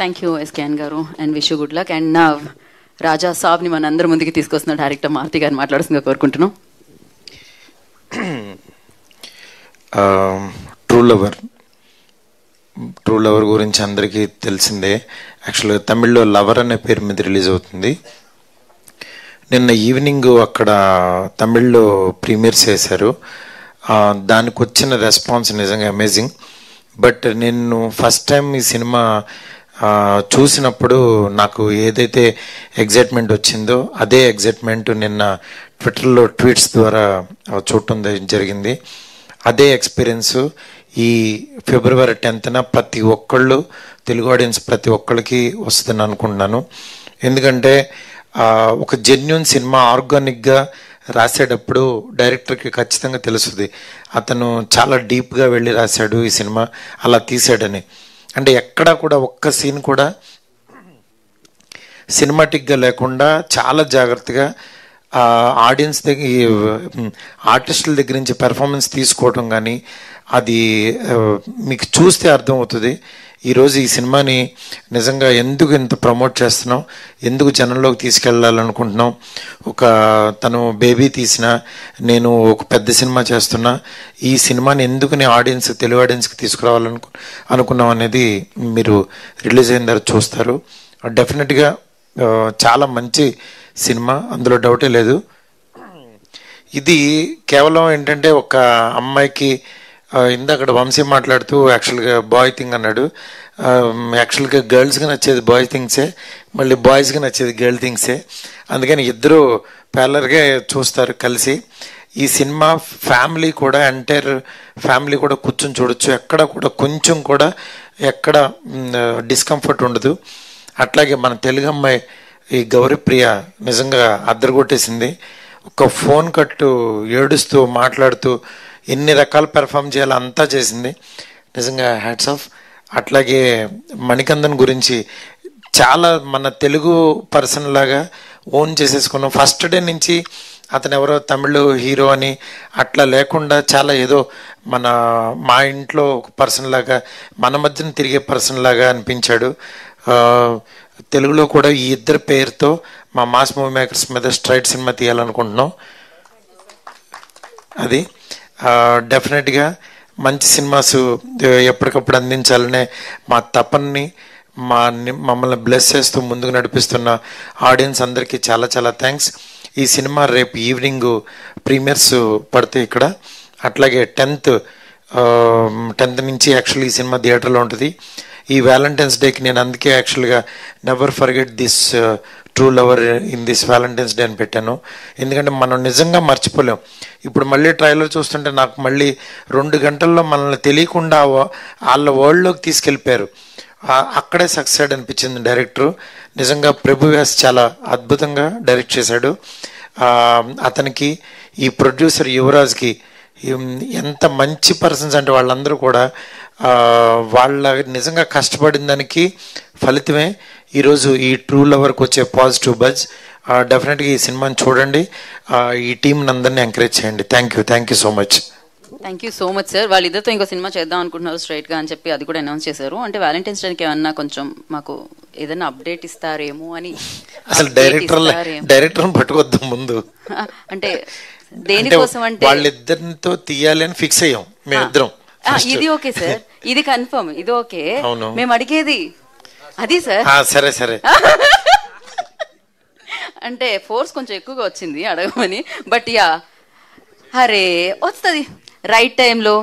Thank you SKN గారు and wish you good luck. And నా రాజా సాబ్ని మన అందరి ముందుకి తీసుకొస్తున్న డైరెక్టర్ మారుతి గారిని మాట్లాడుతుందిగా కోరుకుంటున్నాం. ట్రూ లవర్ గురించి అందరికీ తెలిసిందే. యాక్చువల్గా తమిళ్లో లవర్ అనే పేరు మీద రిలీజ్ అవుతుంది. నిన్న ఈవినింగ్ అక్కడ తమిళ్లో ప్రీమియర్స్ చేశారు. దానికి వచ్చిన రెస్పాన్స్ నిజంగా అమేజింగ్. బట్ నేను ఫస్ట్ టైం ఈ సినిమా చూసినప్పుడు నాకు ఏదైతే ఎగ్జైట్మెంట్ వచ్చిందో అదే ఎగ్జైట్మెంట్ నిన్న ట్విట్టర్లో ట్వీట్స్ ద్వారా చూడటం జరిగింది. అదే ఎక్స్పీరియన్స్ ఈ ఫిబ్రవరి 10న ప్రతి ఒక్కళ్ళు తెలుగు ఆడియన్స్ ప్రతి ఒక్కళ్ళకి వస్తుందని అనుకుంటున్నాను. ఎందుకంటే ఒక జెన్యూన్ సినిమా ఆర్గానిక్గా రాసేటప్పుడు డైరెక్టర్కి ఖచ్చితంగా తెలుస్తుంది అతను చాలా డీప్గా వెళ్ళి రాశాడు ఈ సినిమా, అలా తీసాడని. అంటే ఎక్కడా కూడా ఒక్క సీన్ కూడా సినిమాటిక్గా లేకుండా చాలా జాగ్రత్తగా ఆడియన్స్ దగ్గర ఆర్టిస్టుల దగ్గర నుంచి పెర్ఫార్మెన్స్ తీసుకోవటం కానీ అది మీకు చూస్తే అర్థమవుతుంది. ఈరోజు ఈ సినిమాని నిజంగా ఎందుకు ఇంత ప్రమోట్ చేస్తున్నాం, ఎందుకు జనంలోకి తీసుకెళ్ళాలనుకుంటున్నాం. ఒక తను బేబీ తీసిన, నేను ఒక పెద్ద సినిమా చేస్తున్నా, ఈ సినిమాని ఎందుకు ఆడియన్స్ తెలుగు ఆడియన్స్కి తీసుకురావాలనుకున్నాం అనేది మీరు రిలీజ్ అయిన తర్వాత చూస్తారు. డెఫినెట్గా చాలా మంచి సినిమా, అందులో డౌటే లేదు. ఇది కేవలం ఏంటంటే ఒక అమ్మాయికి ఇందాక వంశీ మాట్లాడుతూ యాక్చువల్గా బాయ్ థింగ్ అన్నాడు. యాక్చువల్గా గర్ల్స్కి నచ్చేది బాయ్ థింగ్సే, మళ్ళీ బాయ్స్కి నచ్చేది గర్ల్ థింగ్సే. అందుకని ఇద్దరు ప్యారలర్గా చూస్తారు కలిసి. ఈ సినిమా ఫ్యామిలీ కూడా ఎంటైర్ ఫ్యామిలీ కూడా కూర్చొని చూడొచ్చు. ఎక్కడ కూడా కొంచెం కూడా ఎక్కడ డిస్కంఫర్ట్ ఉండదు. అట్లాగే మన తెలుగు అమ్మాయి ఈ గౌరీప్రియ నిజంగా అద్దరగొట్టేసింది. ఒక ఫోన్ కట్టు ఏడుస్తూ మాట్లాడుతూ ఎన్ని రకాల పెర్ఫామ్ చేయాలో అంతా చేసింది. నిజంగా హ్యాట్స్ ఆఫ్. అట్లాగే మణికందన్ గురించి చాలా మన తెలుగు పర్సన్ లాగా ఓన్ చేసేసుకున్నాం. ఫస్ట్ డే నుంచి అతను ఎవరో తమిళ్ హీరో అని అట్లా లేకుండా చాలా ఏదో మా ఇంట్లో ఒక పర్సన్ లాగా మన మధ్యన తిరిగే పర్సన్ లాగా అనిపించాడు. తెలుగులో కూడా ఈ ఇద్దరు పేరుతో మా మాస్ మూవీ మేకర్స్ మీద స్ట్రైట్ సినిమా తీయాలనుకుంటున్నాం. అది డెఫినెట్గా మంచి సినిమాస్ ఎప్పటికప్పుడు అందించాలనే మా తపన్ని మమ్మల్ని బ్లెస్ చేస్తూ ముందుకు నడిపిస్తున్న ఆడియన్స్ అందరికీ చాలా చాలా థ్యాంక్స్. ఈ సినిమా రేపు ఈవినింగ్ ప్రీమియర్స్ పడితే ఇక్కడ, అట్లాగే 10th నుంచి యాక్చువల్లీ ఈ సినిమా థియేటర్లో ఉంటుంది. ఈ వ్యాలంటైన్స్ డేకి నేను అందుకే యాక్చువల్గా never forget this true lover in this Valentine's day అని పెట్టాను. ఎందుకంటే మనం నిజంగా మర్చిపోలేం. ఇప్పుడు మళ్ళీ ట్రైలర్ చూస్తుంటే నాకు మళ్ళీ 2 గంటల్లో మనల్ని తెలియకుండా వాళ్ళ వరల్డ్లోకి తీసుకెళ్ళిపోయారు. అక్కడే సక్సెస్ అనిపించింది డైరెక్టరు. నిజంగా ప్రభు వ్యాస్ చాలా అద్భుతంగా డైరెక్ట్ చేశాడు. అతనికి ఈ ప్రొడ్యూసర్ యువరాజ్కి ఎంత మంచి పర్సన్స్ అంటే వాళ్ళందరూ కూడా వాళ్ళ నిజంగా కష్టపడిన దానికి ఫలితమే ఈరోజు ఈ ట్రూ లవర్కి వచ్చే పాజిటివ్ బజ్. డెఫినెట్గా ఈ సినిమాని చూడండి, ఈ టీంని అందరినీ ఎంకరేజ్ చేయండి. Thank you so much. Thank you so much sir. వాళ్ళిద్దరితో ఇంకో సినిమా చేద్దాం అనుకుంటున్నారు స్ట్రైట్గా అని చెప్పి అది కూడా అనౌన్స్ చేశారు. అంటే వ్యాలంటైన్స్ డేకి ఏమన్నా కొంచెం మాకు ఏదైనా అప్డేట్ ఇస్తారేమో అని. అసలు డైరెక్టర్ పట్టుకొద్దాం ముందు. అంటే దేనికోసం అంటే వాళ్ళిద్దరితో తీయాలి అని ఫిక్స్ అయ్యాం మేమిద్దరం. ఇది ఓకే సార్, ఇది కన్ఫర్మ్, ఇది ఓకే. మేము అడిగేది అది సార్. సరే అంటే ఫోర్స్ కొంచెం ఎక్కువగా వచ్చింది అడగమని. బట్ యా, అరే వస్తుంది రైట్ టైంలో